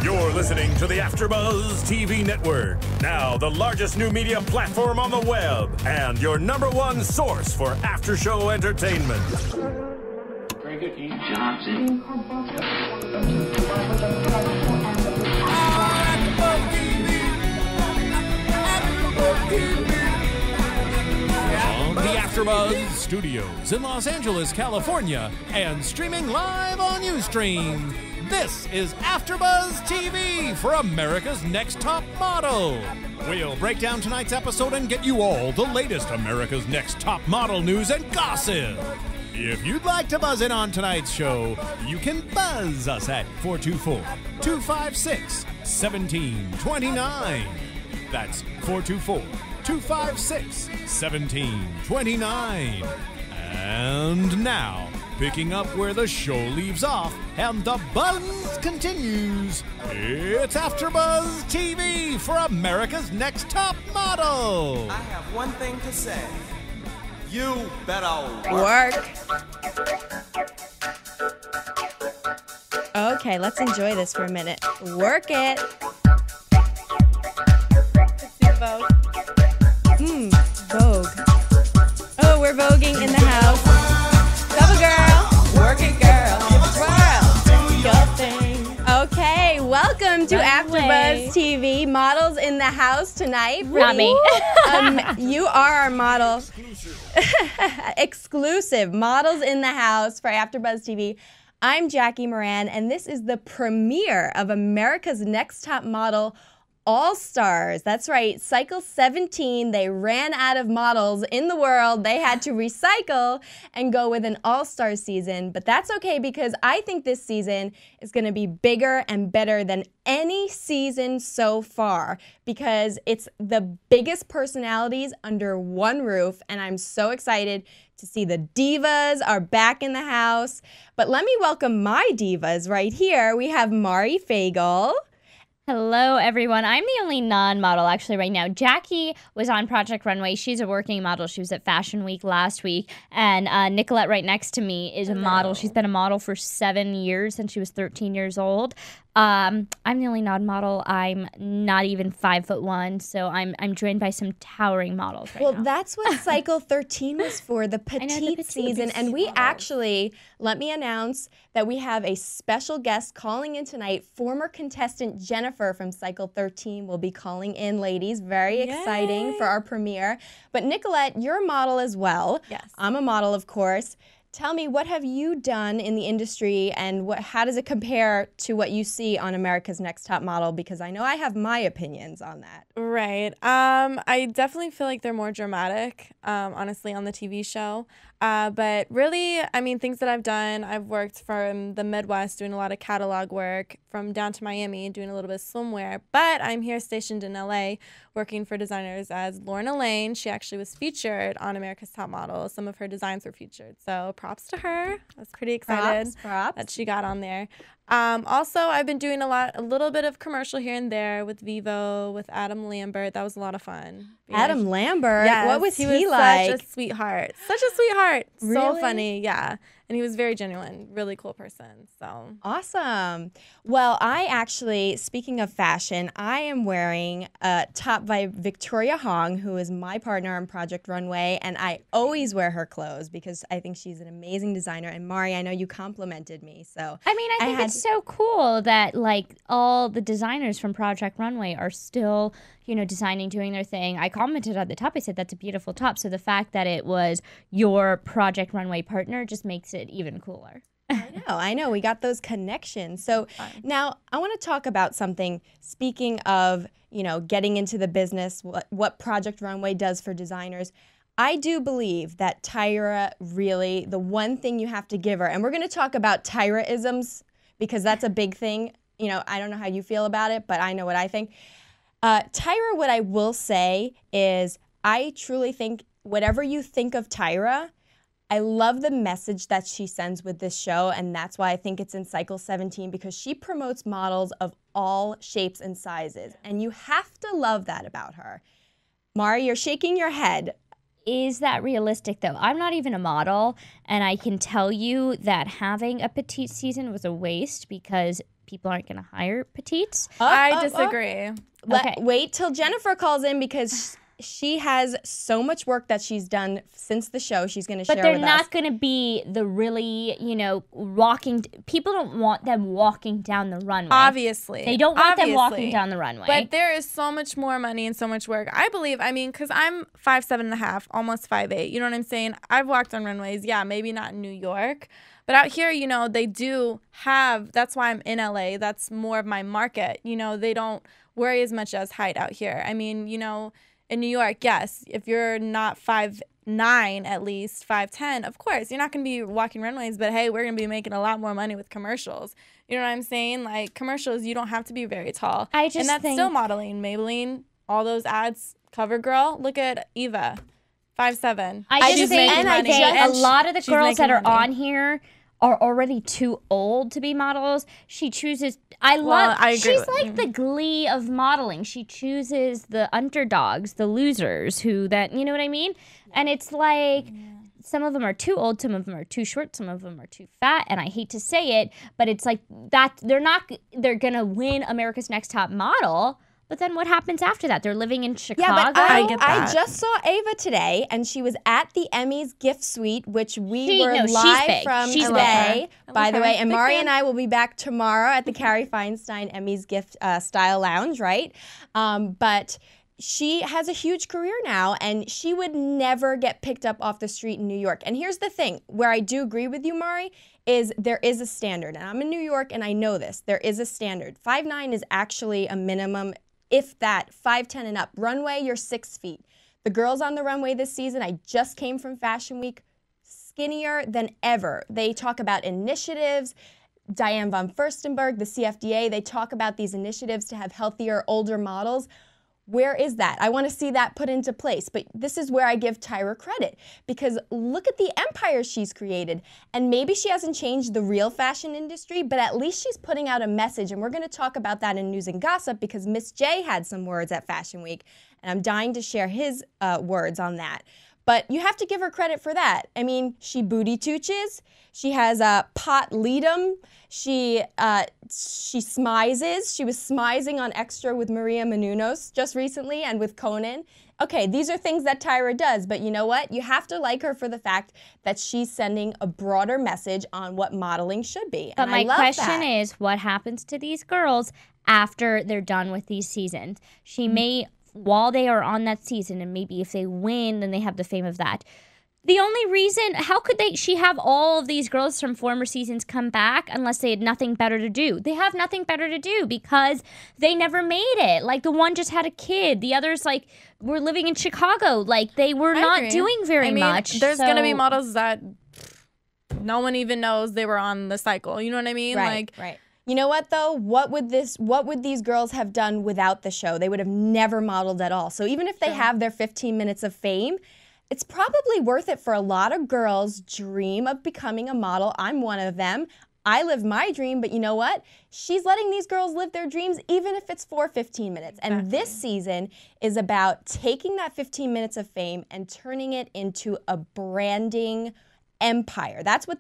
You're listening to the AfterBuzz TV network, now the largest new media platform on the web, and your #1 source for after-show entertainment. Very good, Keith. Johnson. From the AfterBuzz Studios in Los Angeles, California, and streaming live on Ustream. This is AfterBuzz TV for America's Next Top Model. We'll break down tonight's episode and get you all the latest America's Next Top Model news and gossip. If you'd like to buzz in on tonight's show, you can buzz us at 424-256-1729. That's 424-256-1729. And now, picking up where the show leaves off and the buzz continues, it's AfterBuzz TV for America's Next Top Model. I have one thing to say. You better work. Okay, let's enjoy this for a minute. Work it. Let's do Vogue. Vogue. Oh, we're voguing in the house. Double girl. Work it, girl. Do your thing. Okay, welcome to AfterBuzz TV. Models in the house tonight. Not me. You are our model. Exclusive models in the house for AfterBuzz TV. I'm Jackie Miranne, and this is the premiere of America's Next Top Model All-Stars. That's right, Cycle 17, they ran out of models in the world. They had to recycle and go with an all-star season, but that's okay because I think this season is going to be bigger and better than any season so far because it's the biggest personalities under one roof, and I'm so excited to see the divas are back in the house. But let me welcome my divas right here. We have Mari Fagel. Hello, everyone. I'm the only non-model actually right now. Jackie was on Project Runway. She's a working model. She was at Fashion Week last week. And Nicolette right next to me is a model. She's been a model for 7 years since she was 13 years old. I'm the only non-model. I'm not even 5'1", so I'm joined by some towering models right now. Well, that's what Cycle 13 was for, the petite season. And we actually, let me announce that we have a special guest calling in tonight. Former contestant Jennifer from Cycle 13 will be calling in, ladies. Very exciting for our premiere. But Nicolette, you're a model as well. Yes. I'm a model, of course. Tell me, what have you done in the industry and how does it compare to what you see on America's Next Top Model? Because I know I have my opinions on that. Right. I definitely feel like they're more dramatic, honestly, on the TV show. But really, I mean, things that I've done, I've worked from the Midwest doing a lot of catalog work, from down to Miami doing a little bit of swimwear. But I'm here stationed in LA working for designers as Lauren Elaine. She actually was featured on America's Top Model. Some of her designs were featured. So props to her. I was pretty excited that she got on there. Also, I've been doing a little bit of commercial here and there with Vivo, with Adam Lambert. That was a lot of fun. Adam Lambert? Yes, what was he was like? Such a sweetheart. Such a sweetheart. Really? So funny, yeah. And he was very genuine, really cool person. So awesome. Well, I actually, speaking of fashion, I am wearing a top by Victoria Hong, who is my partner on Project Runway, and I always wear her clothes because I think she's an amazing designer. And Mari, I know you complimented me, so I mean, I think it's so cool that like all the designers from Project Runway are still, you know, designing, doing their thing. I commented at the top. I said that's a beautiful top. So the fact that it was your Project Runway partner just makes it even cooler. I know. We got those connections. So now I want to talk about something. Speaking of, you know, getting into the business, what Project Runway does for designers. I do believe that Tyra really, the one thing you have to give her, and we're going to talk about Tyra-isms because that's a big thing. You know, I don't know how you feel about it, but I know what I think. Tyra, what I will say is I truly think whatever you think of Tyra, I love the message that she sends with this show, and that's why I think it's in Cycle 17 because she promotes models of all shapes and sizes, and you have to love that about her. Mari, you're shaking your head. Is that realistic, though? I'm not even a model, and I can tell you that having a petite season was a waste because people aren't going to hire petites. I disagree. Okay. Wait till Jennifer calls in because she has so much work that she's done since the show. She's going to share with us. But they're not going to be the really, walking. People don't want them walking down the runway. Obviously. They don't want them walking down the runway. But there is so much more money and so much work. I believe, because I'm 5'7.5", almost 5'8". You know what I'm saying? I've walked on runways. Yeah, maybe not in New York. But out here, they do have, that's why I'm in LA. That's more of my market. They don't worry as much as height out here. In New York, yes, if you're not 5'9", at least 5'10", of course, you're not going to be walking runways, but hey, we're going to be making a lot more money with commercials. You know what I'm saying? Like, commercials, you don't have to be very tall. And that's still modeling. Maybelline, all those ads, CoverGirl, look at Eva, 5'7". I just think a lot of the girls that are on here are already too old to be models. She chooses. I agree. She's like the Glee of modeling. She chooses the underdogs, the losers, you know what I mean? And it's like some of them are too old, some of them are too short, some of them are too fat. And I hate to say it, but it's like that. They're gonna win America's Next Top Model. But then what happens after that? They're living in Chicago. Yeah, but I just saw Ava today, and she was at the Emmys gift suite, which we were live from today, by the way. And Mari and I will be back tomorrow at the Carrie Feinstein Emmys gift style lounge, right? But she has a huge career now, and she would never get picked up off the street in New York. And here's the thing, where I do agree with you, Mari, is there is a standard. And I'm in New York, and I know this. There is a standard. 5'9" is actually a minimum. If that, 5'10" and up. Runway, you're 6 feet. The girls on the runway this season, I just came from Fashion Week, skinnier than ever. They talk about initiatives. Diane von Furstenberg, the CFDA, they talk about these initiatives to have healthier, older models. Where is that? I want to see that put into place. But this is where I give Tyra credit, because look at the empire she's created. And maybe she hasn't changed the real fashion industry, but at least she's putting out a message. And we're going to talk about that in News and Gossip, because Miss J had some words at Fashion Week, and I'm dying to share his words on that. But you have to give her credit for that. I mean, she booty tooches. She has a pot leadum. She smizes. She was smizing on Extra with Maria Menounos just recently, and with Conan. Okay, these are things that Tyra does, but you know what? You have to like her for the fact that she's sending a broader message on what modeling should be. But my question is, what happens to these girls after they're done with these seasons? She may, while they are on that season, and maybe if they win, then they have the fame of that. The only reason, how could she have all of these girls from former seasons come back unless they had nothing better to do? They have nothing better to do because they never made it. Like, the one just had a kid. The others, were living in Chicago. Like, they were not doing very much. There's going to be models that no one even knows they were on the cycle. You know what I mean? Right. You know what, though? What would these girls have done without the show? They would have never modeled at all. So even if they have their 15 minutes of fame, it's probably worth it for a lot of girls' dream of becoming a model. I'm one of them. I live my dream, but you know what? She's letting these girls live their dreams even if it's for 15 minutes. And this season is about taking that 15 minutes of fame and turning it into a branding empire. That's what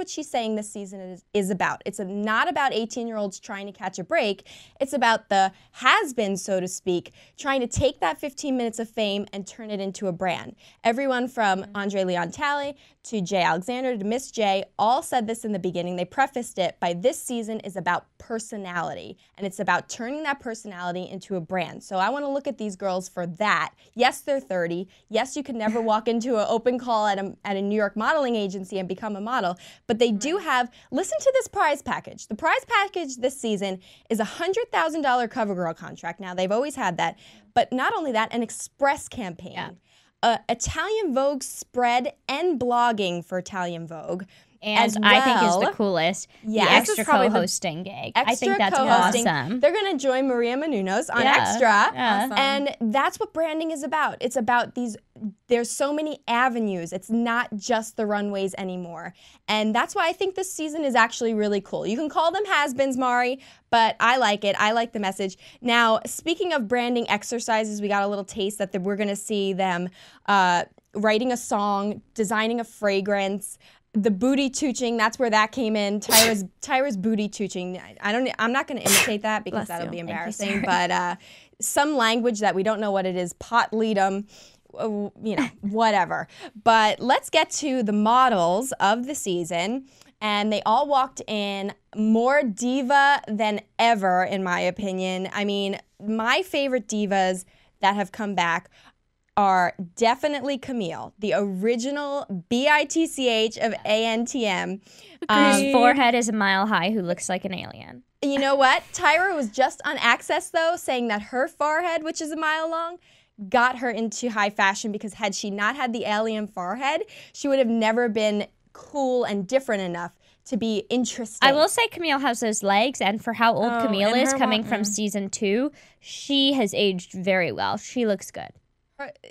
she's saying this season is about. It's not about 18-year-olds trying to catch a break. It's about the has-been, so to speak, trying to take that 15 minutes of fame and turn it into a brand. Everyone from Andre Leon Talley to Jay Alexander to Miss J all said this in the beginning. They prefaced it by this season is about personality, and it's about turning that personality into a brand. So I want to look at these girls for that. Yes, they're 30. Yes, you could never walk into an open call at a New York modeling agency and become a model, but they do have, listen to this prize package. The prize package this season is a $100,000 CoverGirl contract. Now, they've always had that, but not only that, an express campaign. Yeah. Italian Vogue spread and blogging for Italian Vogue. And I think is the coolest. Yeah, the extra co-hosting gig. I think that's awesome. They're going to join Maria Menounos on Extra. Yeah. Awesome. And that's what branding is about. It's about there's so many avenues. It's not just the runways anymore. And that's why I think this season is actually really cool. You can call them has-beens, Mari, but I like it. I like the message. Now, speaking of branding exercises, we got a little taste that we're going to see them writing a song, designing a fragrance, the booty tooching, that's where that came in. Tyra's booty tooching. I'm not going to imitate that because that'll be embarrassing. But some language that we don't know what it is, pot leadum, whatever. But let's get to the models of the season. And they all walked in more diva than ever, in my opinion. I mean, my favorite divas that have come back are definitely Camille, the original BITCH of ANTM. Whose forehead is a mile high, who looks like an alien. You know what? Tyra was just on Access, though, saying that her forehead, which is a mile long, got her into high fashion because had she not had the alien forehead, she would have never been cool and different enough to be interesting. I will say Camille has those legs, and for how old Camille is coming from season 2, she has aged very well. She looks good.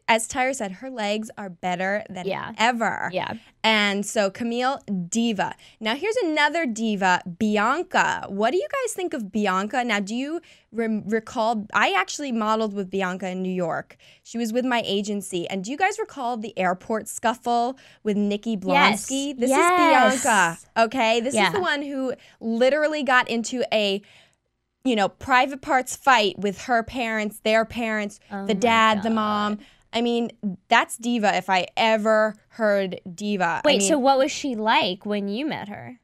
As Tyra said, her legs are better than ever. Yeah. And so Camille, diva. Now here's another diva, Bianca. What do you guys think of Bianca? Now, do you recall, I actually modeled with Bianca in New York. She was with my agency. And do you guys recall the airport scuffle with Nikki Blonsky? Yes. This is Bianca, okay? This is the one who literally got into a private parts fight with her parents, their parents, the dad, the mom. I mean, that's diva if I ever heard diva. Wait, so what was she like when you met her?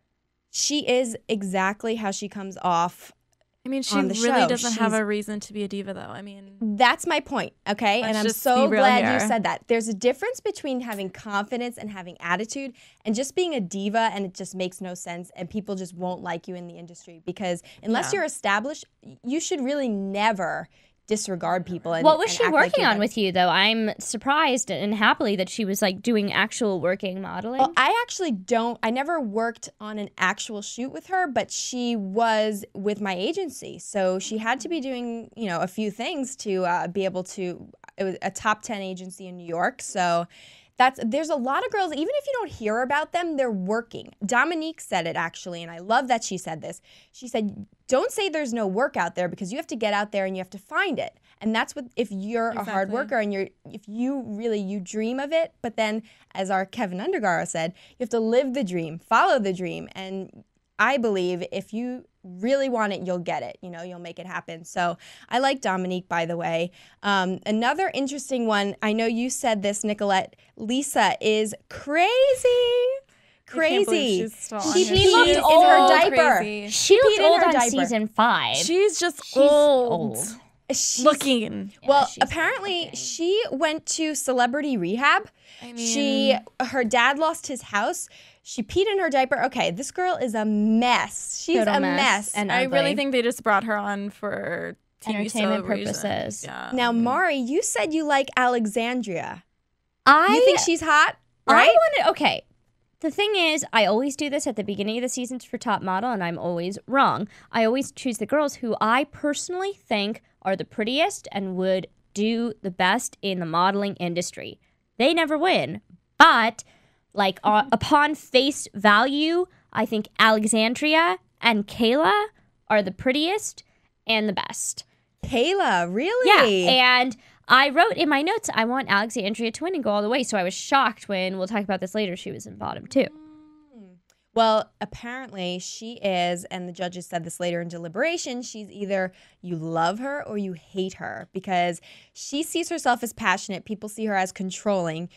She is exactly how she comes off. I mean, she really doesn't have a reason to be a diva, though. I mean, that's my point, okay? And I'm so glad you said that. There's a difference between having confidence and having attitude and just being a diva, and it just makes no sense, and people just won't like you in the industry because unless you're established, you should really never disregard people. And, what was she act working like on with you, though? I'm surprised and happily that she was like doing actual working modeling. Well, I never worked on an actual shoot with her, but she was with my agency. So she had to be doing, a few things to be able to, it was a top 10 agency in New York. So there's a lot of girls, even if you don't hear about them, they're working. Dominique said it actually, and I love that she said this. She said, don't say there's no work out there because you have to get out there and you have to find it. And that's what, if you're a hard worker and if you dream of it, but then as our Kevin Undergaro said, you have to live the dream, follow the dream. And I believe if you really want it, you'll get it. You'll make it happen. So I like Dominique, by the way. Another interesting one, I know you said this, Nicolette. Lisa is crazy. Crazy. She looked old in her diaper. Crazy. She looked old on season 5. She's just old. Looking. Well, apparently she went to celebrity rehab. I mean, her dad lost his house. She peed in her diaper. Okay, this girl is a mess. She's a mess. And I really think they just brought her on for TV entertainment purposes. Yeah. Now, Mari, you said you like Alexandria. You think she's hot, right? Okay. The thing is, I always do this at the beginning of the seasons for Top Model, and I'm always wrong. I always choose the girls who I personally think are the prettiest and would do the best in the modeling industry. They never win, but upon face value, I think Alexandria and Kayla are the prettiest and the best. Kayla, really? Yeah, and I wrote in my notes, I want Alexandria to win and go all the way, so I was shocked when, we'll talk about this later, she was in bottom 2. Well, apparently she is, and the judges said this later in deliberation, she's either you love her or you hate her because she sees herself as passionate. People see her as controlling.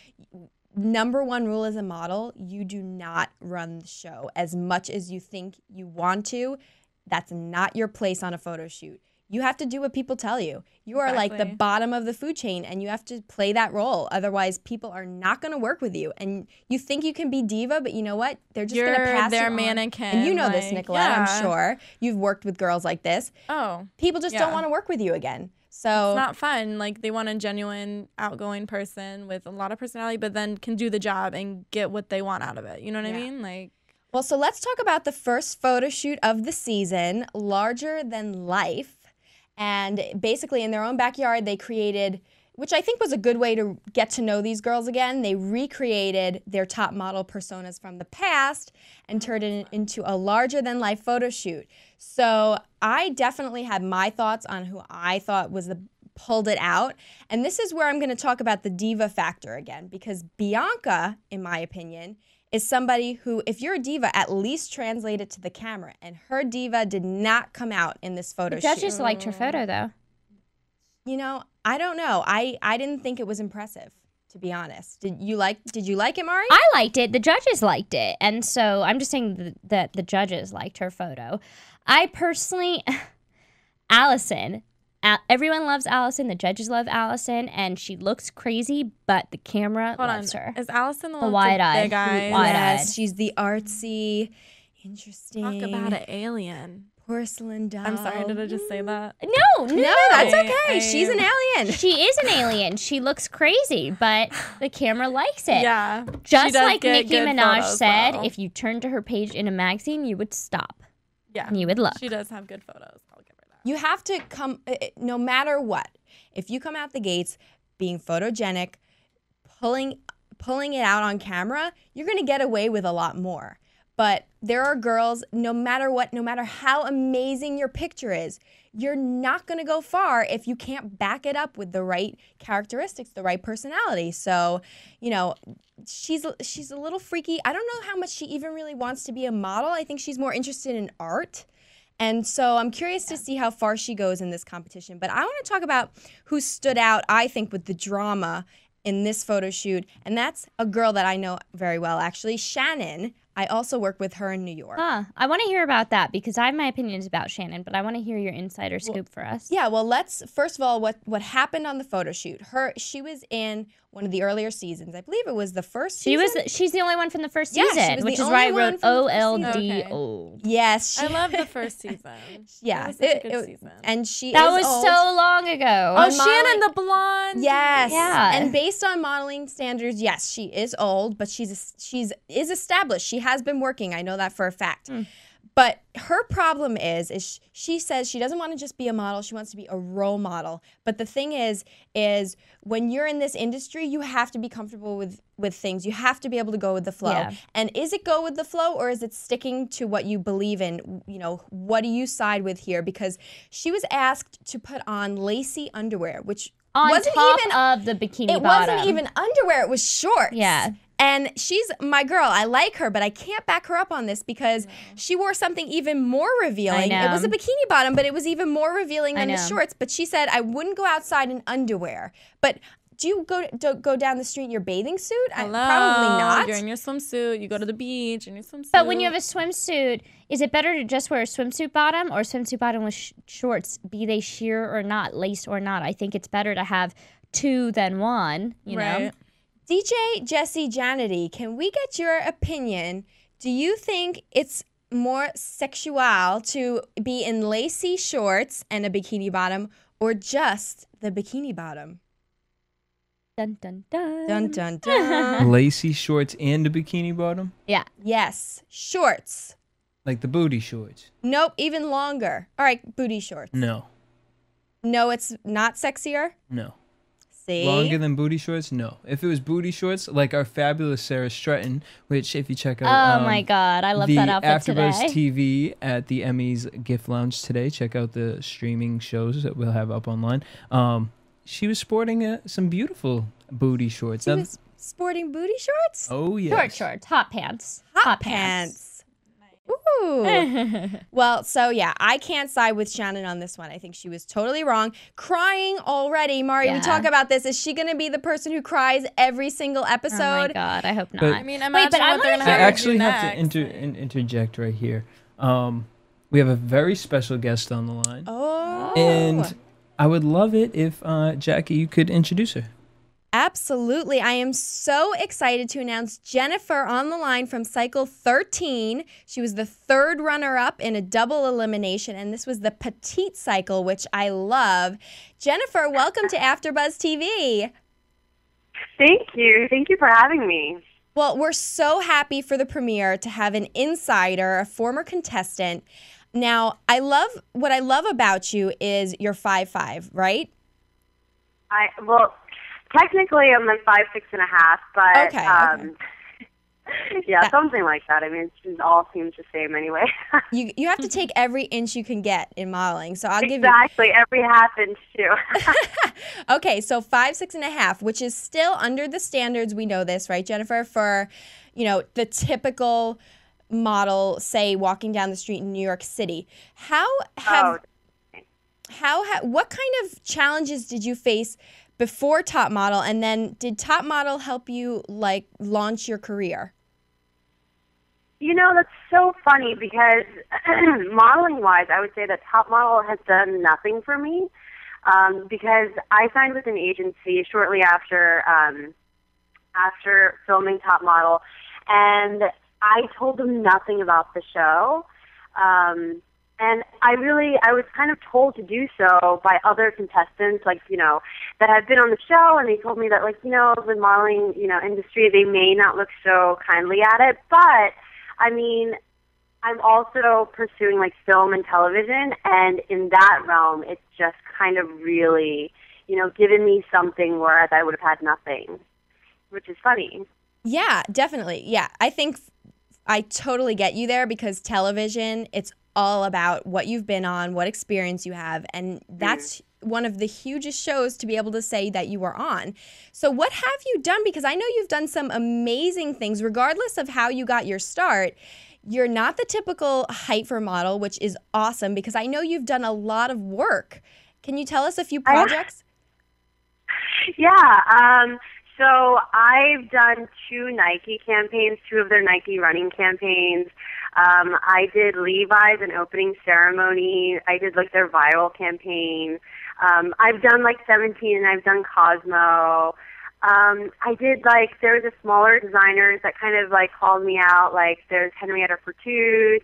Number one rule as a model, you do not run the show as much as you think you want to. That's not your place on a photo shoot. You have to do what people tell you. You are like the bottom of the food chain and you have to play that role. Otherwise, people are not going to work with you. And you think you can be diva, but you know what? They're just going to pass their you mannequin. On. And you know this, Nicolette, I'm sure. You've worked with girls like this. Oh. People just don't want to work with you again. So it's not fun. Like, they want a genuine, outgoing person with a lot of personality, but then can do the job and get what they want out of it. You know what I mean? Like, well, so let's talk about the first photo shoot of the season, Larger Than Life. And basically in their own backyard, they created, which I think was a good way to get to know these girls again. They recreated their top model personas from the past and turned it into a larger-than-life photo shoot. So I definitely had my thoughts on who I thought pulled it out. And this is where I'm going to talk about the diva factor again, because Bianca, in my opinion, is somebody who, if you're a diva, at least translate it to the camera. And her diva did not come out in this photo The shoot. judges liked her photo, though. You know, I don't know. I didn't think it was impressive, to be honest. Did you like it, Mari? I liked it. The judges liked it. And so I'm just saying that the judges liked her photo. I personally, Allison, everyone loves Allison. The judges love Allison. And she looks crazy, but the camera loves her. Is Allison the The one with wide-eyed. the big eyes? Wide-eyed. Yes, she's the artsy, interesting. Talk about an alien. Porcelain doll. I'm sorry, did I just say that? No, No, that's okay. She's an alien. She is an alien. She looks crazy, but the camera likes it. Yeah. Just she does like get Nicki good Minaj photos, said, though. if you turned to her page in a magazine, you would stop. Yeah. And you would look. She does have good photos. I'll give her that. You have to come, no matter what, if you come out the gates being photogenic, pulling it out on camera, you're going to get away with a lot more. But there are girls, no matter what, no matter how amazing your picture is, you're not going to go far if you can't back it up with the right characteristics, the right personality. So, you know, she's a little freaky. I don't know how much she even really wants to be a model. I think she's more interested in art. And so I'm curious to see how far she goes in this competition. But I want to talk about who stood out, I think, with the drama in this photo shoot. And that's a girl that I know very well, actually, Shannon. I also work with her in New York. I want to hear about that because I have my opinions about Shannon, but I want to hear your insider scoop for us. Yeah, well, let's first of all what happened on the photo shoot. She was in one of the earlier seasons. I believe it was the first season. She's the only one from the first Yeah, she season, was which the is why I only wrote one from the first season. OLDO. Yes, I love the first season. Yeah, It was such a good season. and she That is was old. so long ago. Oh, On Shannon, modeling- the blonde. Yes. Yeah. And based on modeling standards, yes, she is old, but she's established. She has been working. I know that for a fact. But her problem is she says she doesn't want to just be a model. She wants to be a role model. But the thing is when you're in this industry, you have to be comfortable with things. You have to be able to go with the flow. Yeah. And is it go with the flow or is it sticking to what you believe in? You know, what do you side with here? Because she was asked to put on lacy underwear, which On wasn't top even of the bikini it bottom. wasn't even underwear, it was shorts. Yeah. And she's my girl. I like her, but I can't back her up on this because she wore something even more revealing. I know. It was a bikini bottom, but it was even more revealing than the know. shorts. But she said, I wouldn't go outside in underwear. But do you go down the street in your bathing suit? Hello. Probably not. You're in your swimsuit. You go to the beach in your swimsuit. But when you have a swimsuit, is it better to just wear a swimsuit bottom or a swimsuit bottom with shorts, be they sheer or not, lace or not? I think it's better to have two than one, you know? Right. DJ Jesse Janity, can we get your opinion? Do you think it's more sexual to be in lacy shorts and a bikini bottom or just the bikini bottom? Dun, dun, dun. Dun, dun, dun. Lacy shorts and a bikini bottom? Yeah. Yes, shorts. Like the booty shorts? Nope, even longer. All right, booty shorts. No. No, it's not sexier? No. See? Longer than booty shorts? No. If it was booty shorts, like our fabulous Sarah Stratton, which if you check out Oh my God, I love the that outfit AfterBuzz today. TV at the Emmys Gift Lounge today, check out the streaming shows that we'll have up online. She was sporting some beautiful booty shorts. She was sporting booty shorts? Oh, yes. Short shorts, hot pants. Hot pants. Ooh. Well, so yeah, I can't side with Shannon on this one. I think she was totally wrong. Crying already. Mari, we Yeah. talk about this. Is she going to be the person who cries every single episode? Oh my God, I hope not. But- I mean, Wait, imagine but I what they're wanna going to I hear- actually do have next. to interject right here. We have a very special guest on the line. Oh. And I would love it if, Jackie, you could introduce her. Absolutely. I am so excited to announce Jennifer on the line from Cycle 13. She was the third runner-up in a double elimination, and this was the petite cycle, which I love. Jennifer, welcome to AfterBuzz TV. Thank you. Thank you for having me. Well, we're so happy for the premiere to have an insider, a former contestant. Now, what I love about you is you're 5'5", right? Well, technically I'm like 5'6.5", but Okay. Yeah, something like that. I mean, it all seems the same anyway. You have to take every inch you can get in modeling. So I'll give you exactly every half inch too. Okay, so 5, 6.5, which is still under the standards. We know this, right, Jennifer? For, you know, the typical model, say, walking down the street in New York City. What kind of challenges did you face before Top Model, and then did Top Model help you like launch your career? You know, that's so funny because modeling-wise, I would say that Top Model has done nothing for me because I signed with an agency shortly after filming Top Model, and I told them nothing about the show. And I was kind of told to do so by other contestants, like, you know, that had been on the show, and they told me that, like, you know, the modeling, you know, industry, they may not look so kindly at it, but, I mean, I'm also pursuing, like, film and television, and in that realm, it's just kind of really, you know, given me something whereas I would have had nothing, which is funny. Yeah, definitely. Yeah, I think I totally get you there because television, it's all about what you've been on, what experience you have, and that's one of the hugest shows to be able to say that you were on. So what have you done? Because I know you've done some amazing things, regardless of how you got your start. You're not the typical height for model, which is awesome because I know you've done a lot of work. Can you tell us a few projects? Yeah, so I've done 2 Nike campaigns, 2 of their Nike running campaigns. I did Levi's an opening ceremony. I did like their viral campaign. I've done like 17 and I've done Cosmo. I did like, there was a smaller designers that kind of like called me out. Like there's Henrietta Fortune.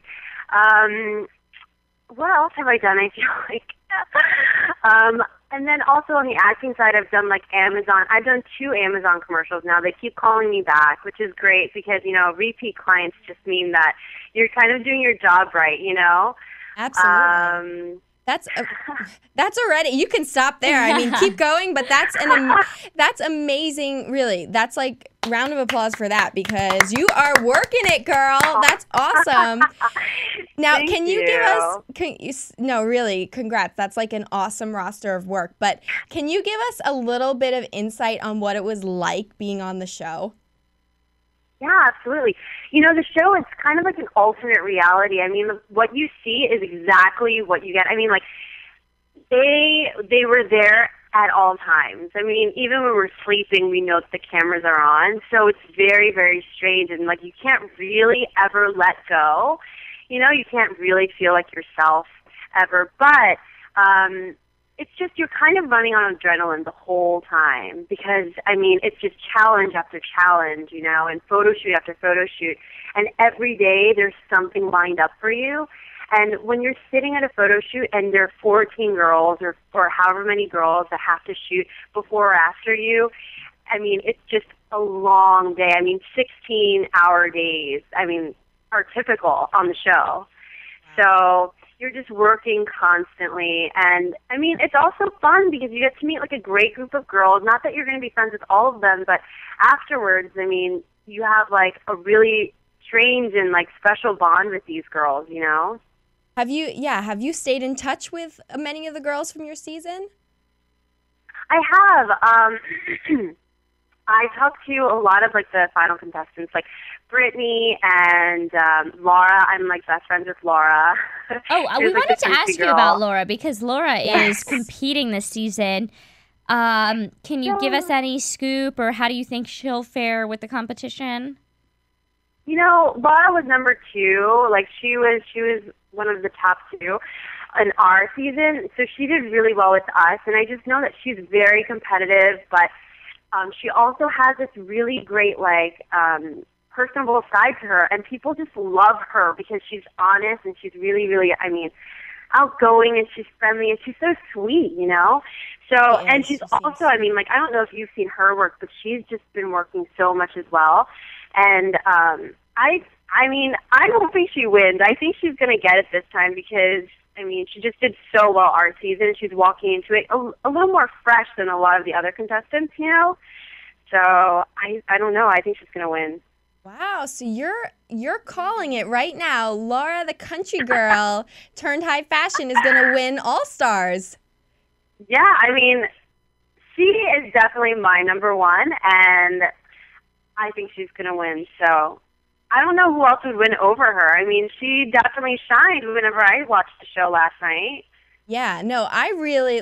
What else have I done? I feel like, and then also on the acting side, I've done like Amazon. I've done 2 Amazon commercials now. They keep calling me back, which is great because, you know, repeat clients just mean that you're kind of doing your job right, you know? Absolutely. That's already, you can stop there. I mean, keep going, but that's amazing, really. That's like round of applause for that because you are working it, girl. That's awesome. Now, can you give us, no, really, congrats. That's like an awesome roster of work. But can you give us a little bit of insight on what it was like being on the show? Yeah, absolutely. You know, the show is kind of like an alternate reality. I mean, what you see is exactly what you get. I mean, like, they were there at all times. I mean, even when we're sleeping, we know that the cameras are on. So it's very, very strange. And, like, you can't really ever let go. You know, you can't really feel like yourself ever. But it's just you're kind of running on adrenaline the whole time because, I mean, it's just challenge after challenge, you know, and photo shoot after photo shoot. And every day there's something lined up for you. And when you're sitting at a photo shoot and there are 14 girls or however many girls that have to shoot before or after you, I mean, it's just a long day. I mean, 16-hour days, I mean, are typical on the show. So you're just working constantly. And, I mean, it's also fun because you get to meet, like, a great group of girls. Not that you're going to be friends with all of them, but afterwards, I mean, you have, like, a really strange and, like, special bond with these girls, you know? Have you stayed in touch with many of the girls from your season? I have. I talked to a lot of, like, the final contestants, like Brittany and Laura. I'm, like, best friends with Laura. Oh, we wanted to ask you about Laura because Laura is competing this season. Can you give us any scoop, or how do you think she'll fare with the competition? You know, Laura was number 2. Like, she was one of the top 2 in our season, so she did really well with us. And I just know that she's very competitive, but she also has this really great, like, personable side to her, and people just love her because she's honest and she's really, really, I mean, outgoing, and she's friendly, and she's so sweet, you know? So, and she's also, I mean, like, I don't know if you've seen her work, but she's just been working so much as well. And I mean, I'm hoping she wins. I think she's going to get it this time because, I mean, she just did so well our season. She's walking into it a little more fresh than a lot of the other contestants, you know? So, I don't know. I think she's going to win. Wow, so you're calling it right now. Laura, the country girl turned high fashion, is going to win All Stars. Yeah, I mean, she is definitely my number one, and I think she's going to win. So I don't know who else would win over her. I mean, she definitely shined whenever I watched the show last night. Yeah, no,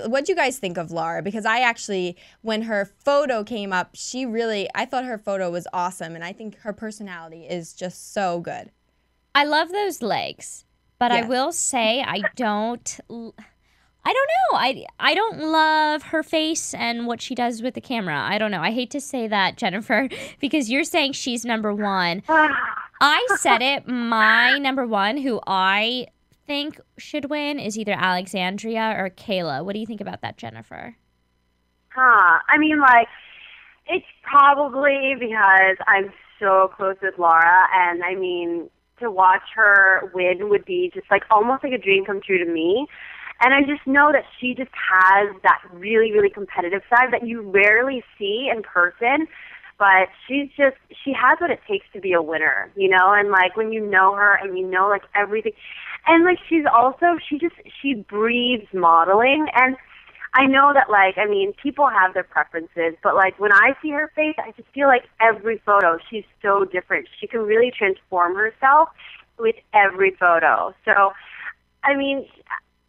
what'd you guys think of Laura? Because I actually, when her photo came up, I thought her photo was awesome, and I think her personality is just so good. I love those legs, but I will say I don't know. I don't love her face and what she does with the camera. I don't know. I hate to say that, Jennifer, because you're saying she's number one. I said it. My number one, who I think should win, is either Alexandria or Kayla. What do you think about that, Jennifer? I mean, like, it's probably because I'm so close with Laura, and I mean, to watch her win would be just like almost like a dream come true to me. And I just know that she just has that really, really competitive side that you rarely see in person. But she has what it takes to be a winner, you know? And, like, when you know her and you know, like, everything. And, like, she breathes modeling. And I know that, like, I mean, people have their preferences. But, like, when I see her face, I just feel like every photo, she's so different. She can really transform herself with every photo. So, I mean,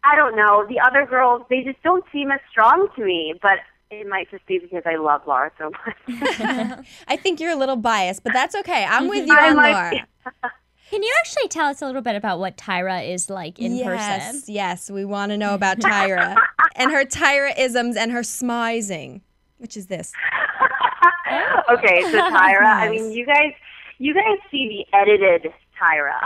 I don't know. The other girls, they just don't seem as strong to me. But it might just be because I love Laura so much. I think you're a little biased, but that's okay. I'm with you on Laura. Can you actually tell us a little bit about what Tyra is like in person? Yes, we want to know about Tyra and her Tyra-isms and her smizing, which is this. Okay, so Tyra, I mean, you guys see the edited Tyra.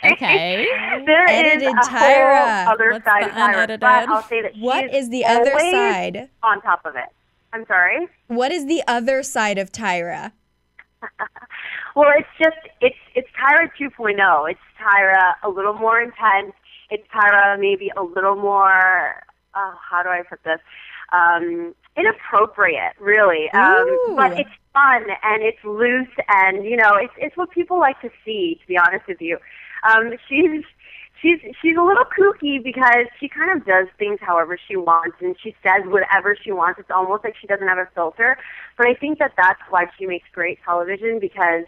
Okay. There edited is a Tyra. whole other side of Tyra, unedited? but I'll say that What is the other side? On top of it. I'm sorry? What is the other side of Tyra? Well, it's Tyra 2.0. It's Tyra a little more intense. It's Tyra maybe a little more, how do I put this? Inappropriate, really. But it's fun and it's loose and, you know, it's what people like to see, to be honest with you. She's a little kooky because she kind of does things however she wants and she says whatever she wants. It's almost like she doesn't have a filter. But I think that that's why she makes great television, because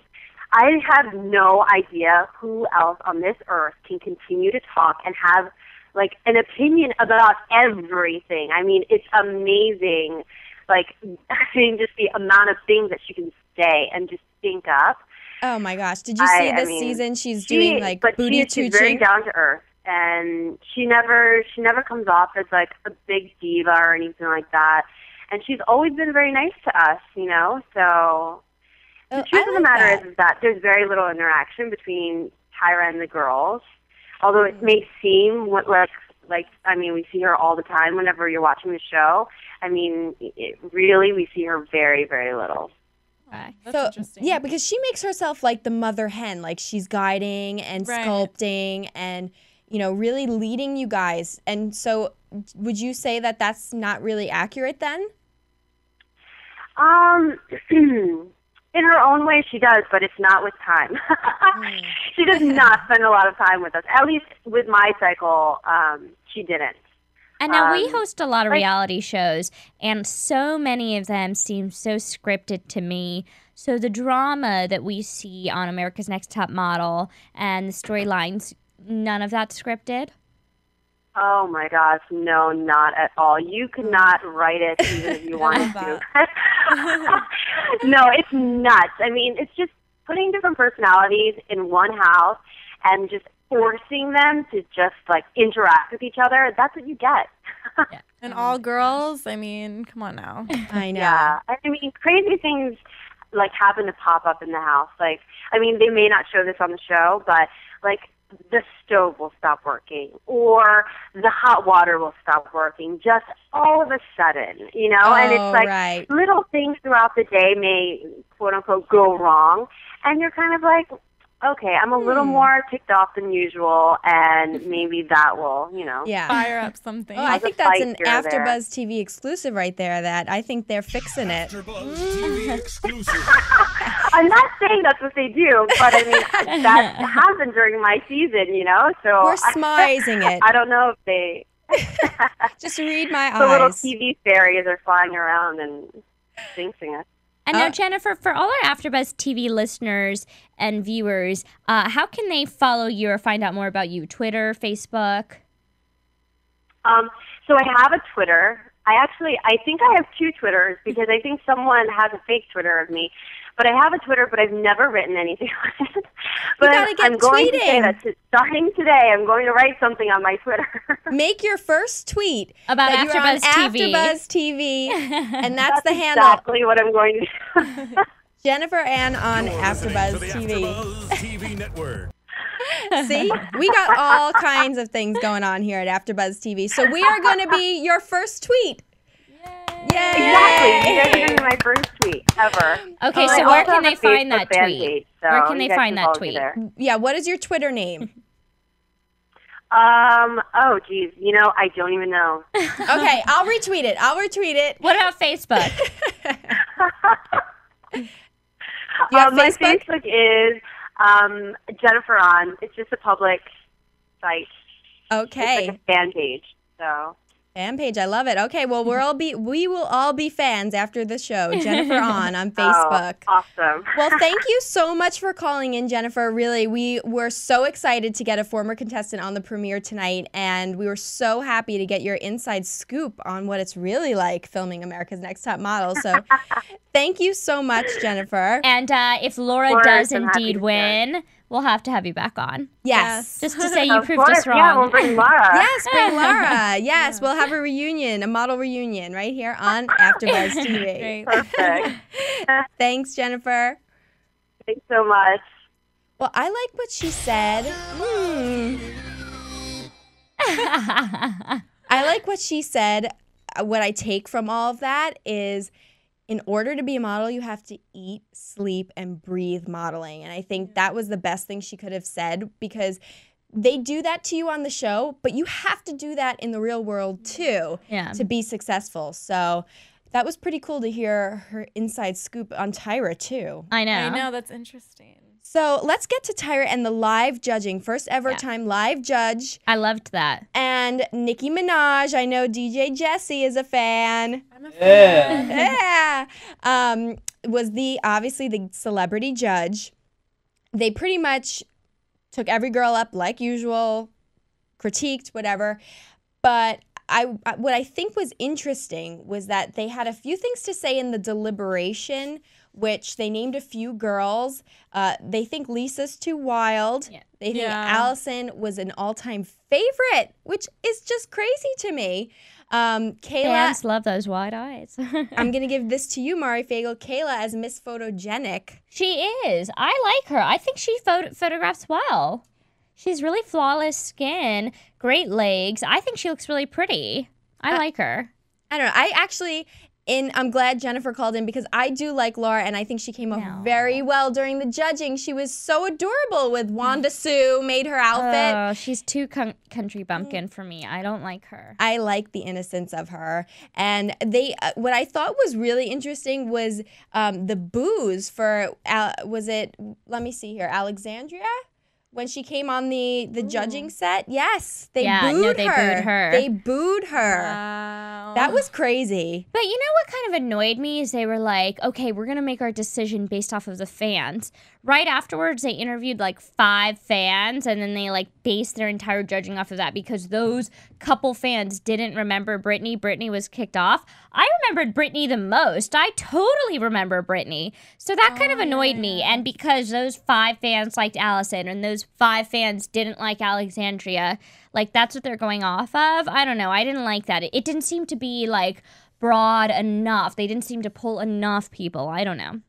I have no idea who else on this earth can continue to talk and have like an opinion about everything. I mean, it's amazing. Like, I mean, just the amount of things that she can say and just think up. Oh my gosh! Did you see this season? She's doing like booty she's very down to earth, and she never comes off as like a big diva or anything like that. And she's always been very nice to us, you know. So the truth of the matter is that there's very little interaction between Tyra and the girls. Although it may seem like I mean, we see her all the time whenever you're watching the show. I mean, really, we see her very, very little. Okay. That's interesting. Yeah, because she makes herself like the mother hen, like she's guiding and sculpting and, you know, really leading you guys. And so would you say that that's not really accurate then? In her own way, she does, but it's not with time. She does not spend a lot of time with us. At least with my cycle, she didn't. And now we host a lot of reality shows, and so many of them seem so scripted to me. So the drama that we see on America's Next Top Model and the storylines, none of that's scripted? Oh my gosh, no, not at all. You could not write it even if you wanted to. No, it's nuts. I mean, it's just putting different personalities in one house and just forcing them to just like interact with each other. That's what you get. Yeah. And all girls, I mean, come on now. I know. Yeah. I mean, crazy things like happen to pop up in the house. Like, I mean, they may not show this on the show, but like the stove will stop working or the hot water will stop working just all of a sudden, you know? And it's like little things throughout the day may, quote unquote, go wrong. And you're kind of like, okay, I'm a little more ticked off than usual, and maybe that will, fire up something. Oh, I think that's an here or there. AfterBuzz TV exclusive right there. That I think they're fixing it. AfterBuzz TV exclusive. I'm not saying that's what they do, but I mean, that happened during my season, so. We're smizing it. I don't know if they. Just read my The little eyes. TV fairies are flying around and jinxing us. And now, Jennifer, for all our AfterBuzz TV listeners and viewers, how can they follow you or find out more about you? Twitter, Facebook? So I have a Twitter. I think I have 2 Twitters because I think someone has a fake Twitter of me. But I have a Twitter, but I've never written anything on it. But I'm going to say that starting today, I'm going to write something on my Twitter. Make your first tweet about that you're on AfterBuzz TV. AfterBuzz TV, and that's the handle. Exactly what I'm going to do. Jennifer Ann on You're AfterBuzz listening to the TV. AfterBuzz TV network. See, we got all kinds of things going on here at AfterBuzz TV. So we are going to be your first tweet. Yay! Exactly. You guys are going to be my first tweet ever. Okay, so where can they find that tweet? Where can they find that tweet? Yeah, what is your Twitter name? Oh, geez. I don't even know. Okay, I'll retweet it. What about Facebook? You have my Facebook? Facebook is Jennifer On. It's just a public site. Okay. It's like a fan page. So. Fan page, I love it. Okay, well we will all be fans after the show. Jennifer on Facebook. Oh, awesome. Well, thank you so much for calling in, Jennifer. Really, we were so excited to get a former contestant on the premiere tonight, and we were so happy to get your inside scoop on what it's really like filming America's Next Top Model. So, thank you so much, Jennifer. And if Laura does indeed win, we'll have to have you back on. Yes. Just to say you Of proved course, us wrong. Yeah, we'll bring Laura. Yes, bring Laura. Yes, we'll have a reunion, a model reunion right here on AfterBuzz TV. Great. Perfect. Thanks, Jennifer. Thanks so much. Well, I like what she said. I like what she said. What I take from all of that is, in order to be a model, you have to eat, sleep, and breathe modeling. And I think that was the best thing she could have said, because they do that to you on the show, but you have to do that in the real world too to be successful. So that was pretty cool to hear her inside scoop on Tyra too. I know. That's interesting. So let's get to Tyra and the live judging. First ever time live judge. I loved that. And Nicki Minaj. I know DJ Jesse is a fan. I'm a fan. Yeah. Was obviously the celebrity judge. They pretty much took every girl up like usual, critiqued, whatever. But what I think was interesting was that they had a few things to say in the deliberation, which they named a few girls. They think Lisa's too wild. Yeah. They think Allison was an all-time favorite, which is just crazy to me. Kayla, fans love those wide eyes. I'm going to give this to you, Mari Fagel. Kayla as Miss Photogenic. She is. I like her. I think she photographs well. She's really flawless skin, great legs. I think she looks really pretty. I like her. I don't know. I'm glad Jennifer called in, because I do like Laura, and I think she came off very well during the judging. She was so adorable with Wanda Sue, made her outfit. Oh, she's too country bumpkin for me. I don't like her. I like the innocence of her. And what I thought was really interesting was the booze for, let me see here, Alexandria? When she came on the judging set, yes, they booed her. They booed her. Wow. That was crazy. But you know what kind of annoyed me is they were like, okay, we're going to make our decision based off of the fans. Right afterwards, they interviewed like 5 fans, and then they like based their entire judging off of that, because those couple fans didn't remember Brittany. Brittany was kicked off. I remembered Brittany the most. I totally remember Brittany. So that kind of annoyed me. And because those 5 fans liked Allison and those 5 fans didn't like Alexandria, like that's what they're going off of. I don't know. I didn't like that. It didn't seem to be like broad enough. They didn't seem to pull enough people. I don't know.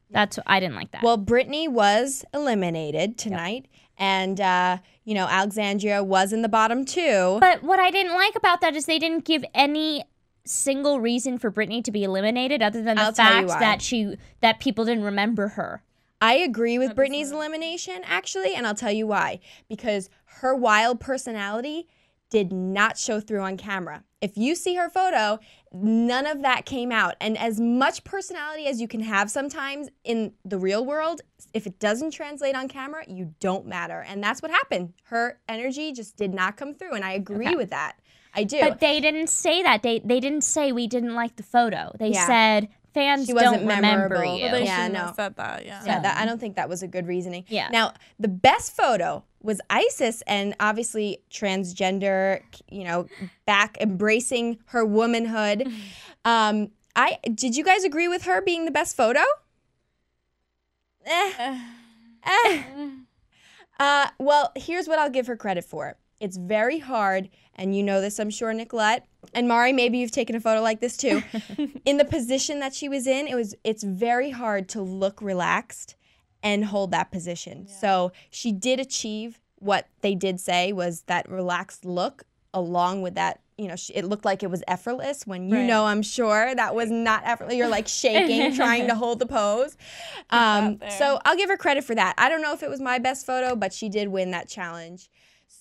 I didn't like that. Well, Brittany was eliminated tonight, and Alexandria was in the bottom 2. But what I didn't like about that is they didn't give any single reason for Brittany to be eliminated other than the fact that people didn't remember her. I agree with Brittany's elimination, actually, and I'll tell you why. Because her wild personality did not show through on camera. If you see her photo, none of that came out. And as much personality as you can have sometimes in the real world, if it doesn't translate on camera, you don't matter. And that's what happened. Her energy just did not come through, and I agree with that. I do. But they didn't say that. They didn't say we didn't like the photo. They said fans don't remember you. Well, they Yeah, shouldn't no. have said that, yeah. Yeah, I don't think that was a good reasoning. Yeah. Now, the best photo was Isis, and obviously transgender, you know, back embracing her womanhood. Did you guys agree with her being the best photo? Well, here's what I'll give her credit for. It's very hard, and you know this, I'm sure, Nicolette. And Mari, maybe you've taken a photo like this too. In the position that she was in, it's very hard to look relaxed and hold that position. Yeah. So she did achieve what they did say was that relaxed look, along with that, you know, it looked like it was effortless when you know, I'm sure that was not effortless. You're like shaking, trying to hold the pose. So I'll give her credit for that. I don't know if it was my best photo, but she did win that challenge.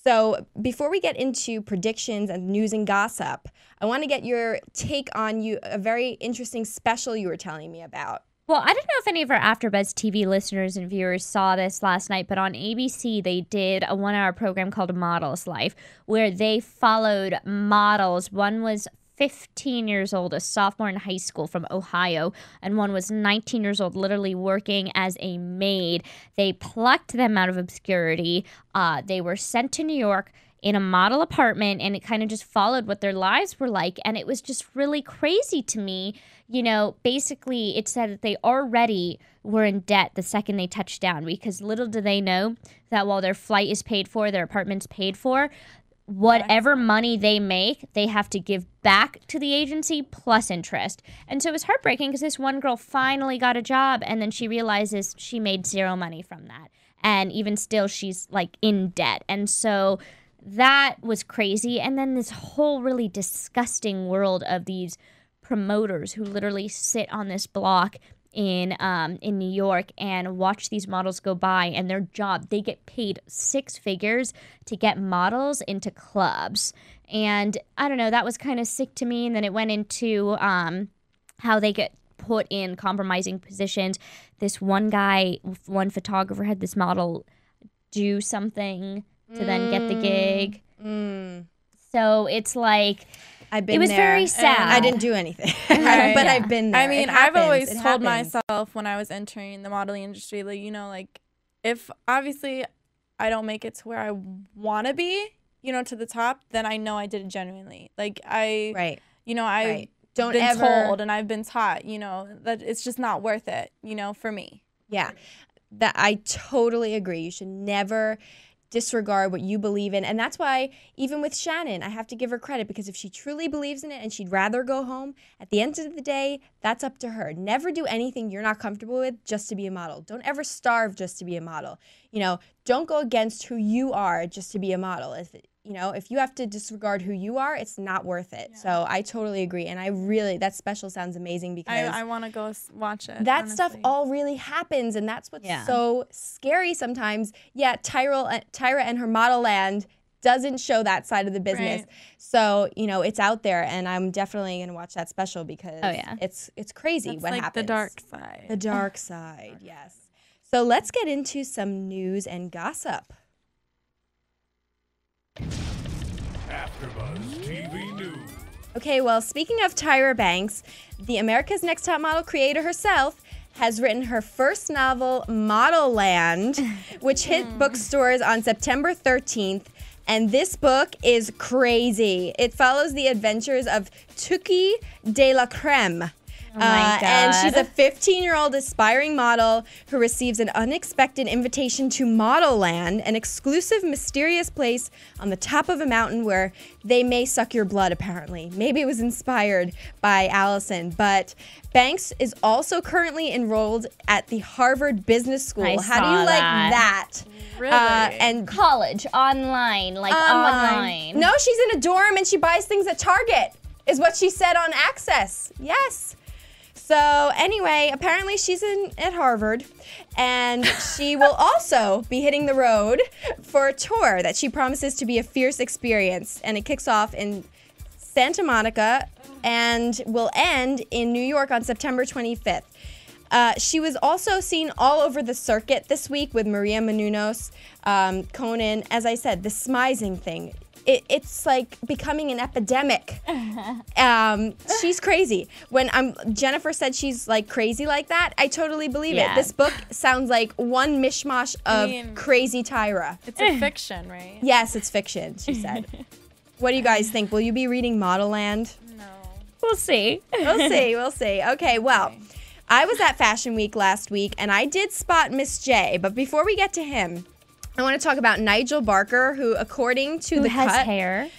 So before we get into predictions and news and gossip, I want to get your take on a very interesting special you were telling me about. Well, I don't know if any of our AfterBuzz TV listeners and viewers saw this last night, but on ABC they did a 1-hour program called A Model's Life, where they followed models. One was 15 years old, a sophomore in high school from Ohio, and one was 19 years old, literally working as a maid. They plucked them out of obscurity. They were sent to New York in a model apartment, and it kind of just followed what their lives were like, and it was just really crazy to me. You know, basically it said that they already were in debt the second they touched down, because little do they know that while their flight is paid for, their apartment's paid for, whatever money they make, they have to give back to the agency plus interest. And so it was heartbreaking because this one girl finally got a job, and then she realizes she made zero money from that. And even still, she's like in debt. And so that was crazy. And then this whole really disgusting world of these promoters who literally sit on this block in New York and watch these models go by, and their job, they get paid 6 figures to get models into clubs. And I don't know, that was kind of sick to me. And then it went into how they get put in compromising positions. This one guy, one photographer had this model do something to then get the gig. So it's like, it was very sad. I didn't do anything, but I've been there. I mean, I've always told myself when I was entering the modeling industry, like, you know, like, if obviously I don't make it to where I want to be, you know, to the top, then I know I did it genuinely. Like, you know, I've been told and I've been taught, you know, that it's just not worth it, you know, for me. Yeah, that I totally agree. You should never disregard what you believe in. And that's why even with Shannon, I have to give her credit, because if she truly believes in it and she'd rather go home, at the end of the day, that's up to her. Never do anything you're not comfortable with just to be a model. Don't ever starve just to be a model. You know, don't go against who you are just to be a model. If you have to disregard who you are, it's not worth it. Yeah. So I totally agree. And that special sounds amazing, because I want to go watch it. That stuff all really happens, and that's what's so scary sometimes. Yeah, Tyra and her model land doesn't show that side of the business. Right. So, you know, it's out there, and I'm definitely going to watch that special, because it's crazy what happens. The dark side. The dark side, yes. So let's get into some news and gossip. AfterBuzz TV News. Okay, well, speaking of Tyra Banks, the America's Next Top Model creator herself has written her first novel, Model Land, which hit bookstores on September 13th. And this book is crazy. It follows the adventures of Tuki de la Creme. Oh my God. And she's a 15-year-old aspiring model who receives an unexpected invitation to Model Land, an exclusive, mysterious place on the top of a mountain where they may suck your blood, apparently. Maybe it was inspired by Allison. But Banks is also currently enrolled at the Harvard Business School. How do you like that? Really? And college, online, online. No, she's in a dorm and she buys things at Target, is what she said on Access. Yes. So anyway, apparently she's at Harvard, and she will also be hitting the road for a tour that she promises to be a fierce experience. And it kicks off in Santa Monica and will end in New York on September 25th. She was also seen all over the circuit this week with Maria Menounos, Conan. As I said, the smizing thing. It's like becoming an epidemic. She's crazy. When Jennifer said she's like crazy like that, I totally believe it. This book sounds like one mishmash of crazy Tyra. It's a fiction, right? Yes, it's fiction, she said. What do you guys think? Will you be reading Model Land? No. We'll see. We'll see. Okay, well, I was at Fashion Week last week, and I did spot Miss J. But before we get to him, I want to talk about Nigel Barker, who, according to The Cut, hair.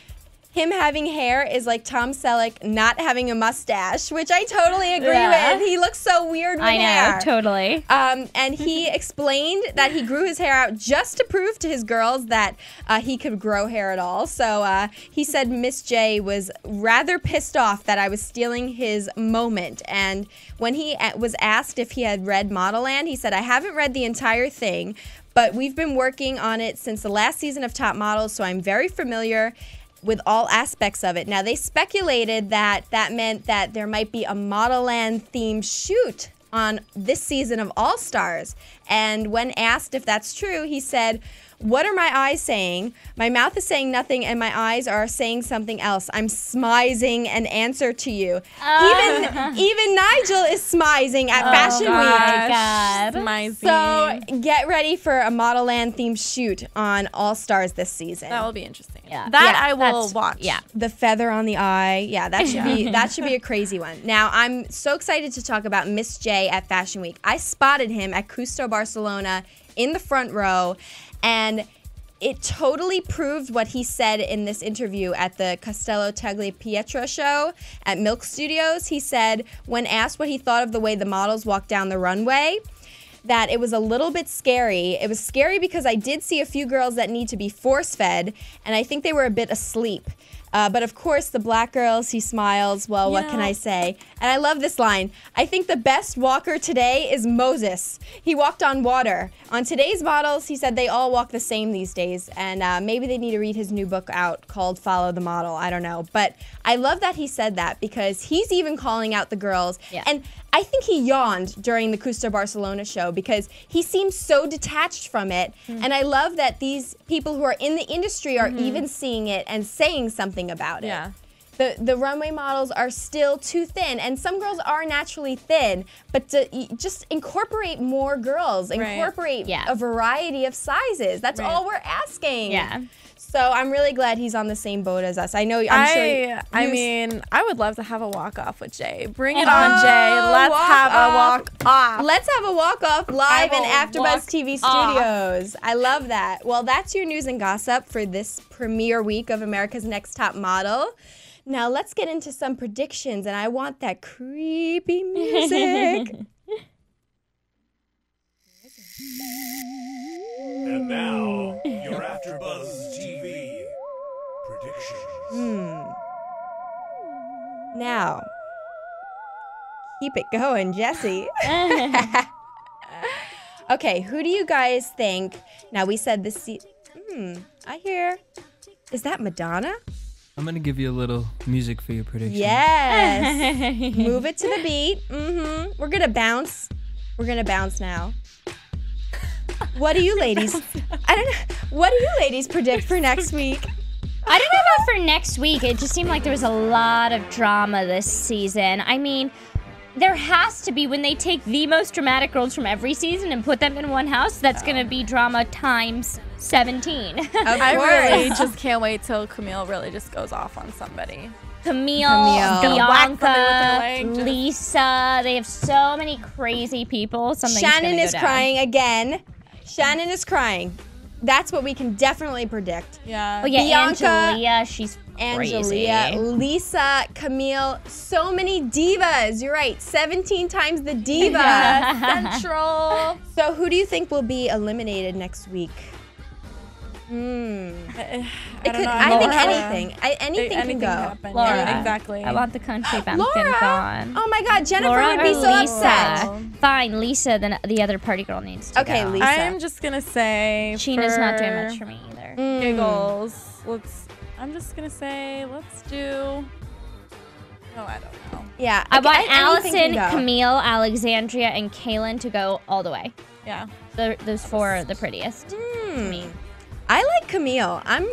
Him having hair is like Tom Selleck not having a mustache, which I totally agree with. He looks so weird with hair. I know, totally. And he explained that he grew his hair out just to prove to his girls that he could grow hair at all. So he said Miss J was rather pissed off that I was stealing his moment. And when he was asked if he had read Model Land, he said, I haven't read the entire thing, but we've been working on it since the last season of Top Model, so I'm very familiar with all aspects of it. Now, they speculated that that meant that there might be a Model Land themed shoot on this season of All Stars. And when asked if that's true, he said, what are my eyes saying? My mouth is saying nothing and my eyes are saying something else. I'm smizing an answer to you. Even Nigel is smizing at Fashion Week. Smizing. So get ready for a Model Land themed shoot on All Stars this season. That will be interesting. Yeah. I will watch. Yeah. The feather on the eye. Yeah, that should be a crazy one. Now, I'm so excited to talk about Miss J at Fashion Week. I spotted him at Custo Barcelona in the front row, and it totally proved what he said in this interview at the Castello Tagliapietra show at Milk Studios. He said, when asked what he thought of the way the models walked down the runway, that it was a little bit scary. It was scary because I did see a few girls that need to be force-fed, and I think they were a bit asleep. But of course, the black girls, he smiles. Well, what can I say? And I love this line. I think the best walker today is Moses. He walked on water. On today's models, he said they all walk the same these days. And maybe they need to read his new book out called Follow the Model. I don't know. But I love that he said that because he's even calling out the girls. Yeah. And I think he yawned during the Custo Barcelona show because he seems so detached from it. And I love that these people who are in the industry are even seeing it and saying something about it. Yeah. The runway models are still too thin, and some girls are naturally thin, but to just incorporate more girls, incorporate a variety of sizes. That's all we're asking. Yeah. So I'm really glad he's on the same boat as us. I know. I mean, I would love to have a walk off with Jay. Bring it on, Jay. Let's have a walk off. Let's have a walk off live in AfterBuzz TV studios. I love that. Well, that's your news and gossip for this premiere week of America's Next Top Model. Now let's get into some predictions, and I want that creepy music. And now, your AfterBuzz TV predictions. Now, keep it going, Jesse. Okay, who do you guys think? Now, we said this. I hear. Is that Madonna? I'm going to give you a little music for your prediction. Yes. Move it to the beat. We're going to bounce. We're going to bounce now. What do you ladies? I don't know. What do you ladies predict for next week? I don't know about for next week. It just seemed like there was a lot of drama this season. I mean, there has to be, when they take the most dramatic girls from every season and put them in one house, that's going to be drama times 17. I really just can't wait till Camille really just goes off on somebody. Camille, Bianca, Lisa. They have so many crazy people. Shannon is crying again. Shannon is crying. That's what we can definitely predict. Yeah. Oh yeah, Bianca, Angelia, she's crazy. Lisa, Camille, so many divas. You're right, 17 times the diva. Central. So who do you think will be eliminated next week? I It don't could. know. I think Laura. anything. Anything can Anything go. can happen. Laura. Yeah, exactly. I want the country bumpkin Laura. gone. Oh my God, Jennifer Laura would or be so Lisa? upset. Fine, Lisa. Then the other party girl needs to Okay, go. Lisa. I'm just gonna say Sheena's not doing for much for me either. giggles. I'm just gonna say let's do. Oh, I don't know. Yeah. I want anything Allison, can go. Camille, Alexandria, and Kaylin to go all the way. Yeah. Those four are the prettiest to me. I like Camille. I'm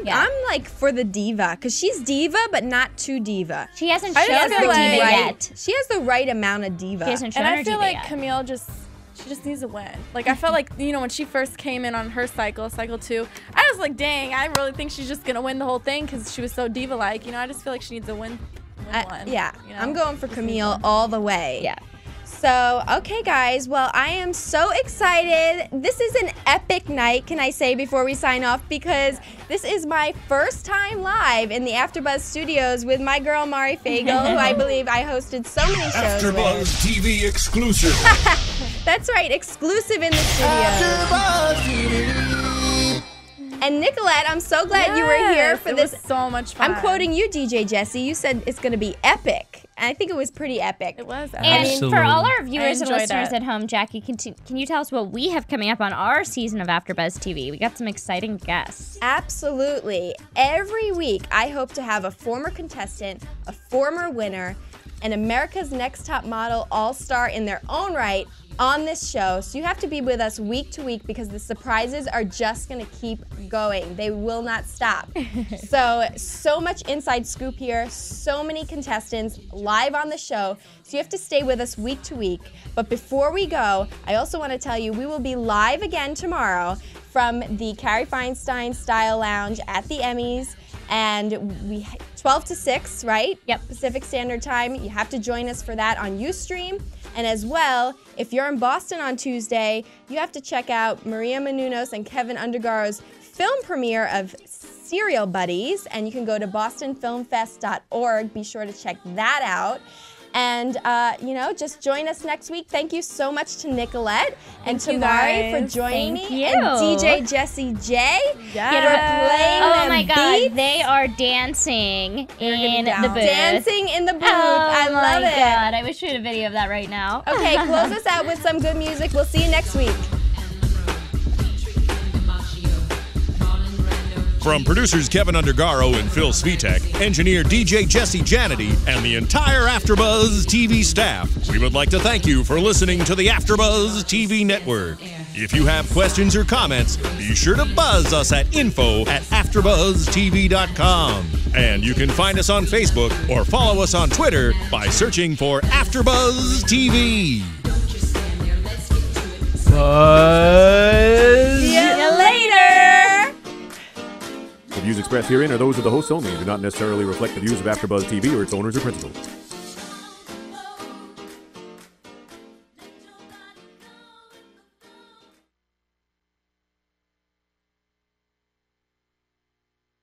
like for the diva because she's diva but not too diva. She hasn't I shown just her feel diva like- yet. She has the right amount of diva. She hasn't shown And her I feel diva like yet. Camille she just needs a win. Like I felt like when she first came in on her cycle 2, I was like, dang, I really think she's just gonna win the whole thing because she was so diva-like. I just feel like she needs a win one. Yeah, I'm going for Camille all the way. Yeah. So, okay, guys. Well, I am so excited. This is an epic night, can I say, before we sign off, because this is my first time live in the AfterBuzz studios with my girl, Mari Fagel, who I believe I hosted so many shows with. AfterBuzz TV exclusive. That's right, exclusive in the studio. AfterBuzz TV. And Nicolette, I'm so glad you were here for this. Was so much fun. I'm quoting you, DJ Jesse. You said it's going to be epic. And I think it was pretty epic. It was. And Absolutely. for all our viewers and enjoyed listeners it. at home, Jackie, can you tell us what we have coming up on our season of AfterBuzz TV? We got some exciting guests. Absolutely. Every week, I hope to have a former contestant, a former winner, and America's Next Top Model all-star in their own right on this show. So you have to be with us week to week because the surprises are just going to keep going. They will not stop. So much inside scoop here, so many contestants live on the show. So you have to stay with us week to week. But before we go, I also want to tell you we will be live again tomorrow from the Carrie Feinstein Style Lounge at the Emmys. And we 12 to 6, right? Yep. Pacific Standard Time. You have to join us for that on Ustream. And as well, if you're in Boston on Tuesday, you have to check out Maria Menounos and Kevin Undergaro's film premiere of Serial Buddies. And you can go to bostonfilmfest.org. Be sure to check that out. And, just join us next week. Thank you so much to Nicolette and to Mari for joining Thank me. you. And DJ Jesse J for Yes. playing Oh them my God, beats. they are dancing in down. the booth. Dancing in the booth. Oh I love my it. God, I wish we had a video of that right now. Okay, close us out with some good music. We'll see you next week. From producers Kevin Undergaro and Phil Svitek, engineer DJ Jesse Janity, and the entire AfterBuzz TV staff, we would like to thank you for listening to the AfterBuzz TV network. If you have questions or comments, be sure to buzz us at info@AfterBuzzTV.com. And you can find us on Facebook or follow us on Twitter by searching for AfterBuzz TV. Buzz. See you later. The views expressed herein are those of the hosts only and do not necessarily reflect the views of AfterBuzz TV or its owners or principals.